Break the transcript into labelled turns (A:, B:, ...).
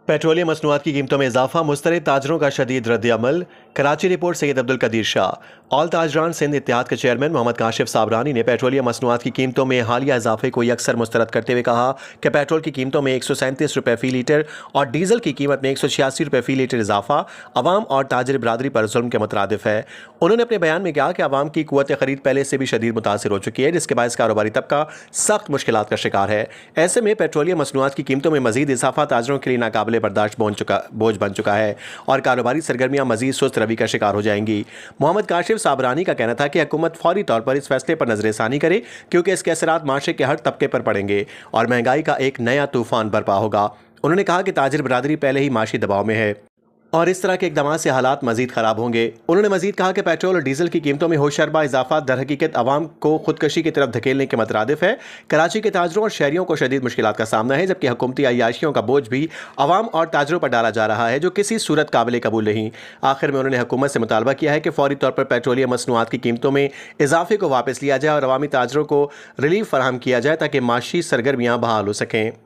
A: Petroleum मसनूआत की कीमतों में इजाफा, मुस्तरद ताजरों का शदीद रद्द-ए-अमल। कराची रिपोर्ट सैयद अब्दुल कदीर शाह। ऑल ताजरान सिंध इत्तेहाद के चेयरमैन मोहम्मद काशिफ साबरानी ने पेट्रोलियम मसनूआत की कीमतों में हालिया इजाफे को यकसर मुस्तरद करते हुए कहा कि पेट्रोल की कीमतों में 137 रुपये फ़ी लीटर और डीजल की कीमत में 186 रुपये फ़ी लीटर इजाफा अवाम और ताजर बरादरी पर जुल्म के मुतरादिफ है। उन्होंने अपने बयान में कहा कि अवाम की कुव्वत खरीद पहले से भी शदीद मुतासर हो चुकी है, जिसके बायस कारोबारी तबका सख्त मुश्किलात का शिकार है। ऐसे में पेट्रोलियम मसनूआत की कीमतों में मजीद इजाफा ताजरों के लिए नाकाबिले बर्दाश्त बोझ बन चुका है और कारोबारी सरगर्मियां मजीद सुस्त रवि का शिकार हो जाएंगी। मोहम्मद काशिफ साबरानी का कहना था कि हुकूमत फौरी तौर पर इस फैसले पर नजरसानी करे, क्योंकि इसके असरात माशरे के हर तबके पर पड़ेंगे और महंगाई का एक नया तूफान बरपा होगा। उन्होंने कहा कि ताजिर बरादरी पहले ही माशी दबाव में है और इस तरह के इकदाम से हालात मजीद खराब होंगे। उन्होंने मजीद कहा कि पेट्रोल और डीजल की कीमतों में होशरबा इजाफा दर हकीकत अवाम को खुदकशी की तरफ धकेलने के मुतरादिफ है। कराची के ताजरों और शहरियों को शदीद मुश्किलात का सामना है, जबकि हुकूमती अय्याशियों का बोझ भी अवाम और ताजरों पर डाला जा रहा है, जो किसी सूरत काबिल कबूल नहीं। आखिर में उन्होंने हुकूमत से मुतालबा किया है कि फौरी तौर पर पेट्रोलियम मसनूआत की कीमतों में इजाफे को वापस लिया जाए और अवामी ताजरों को रिलीफ फराहम किया जाए ताकि माशी सरगर्मियाँ बहाल हो सकें।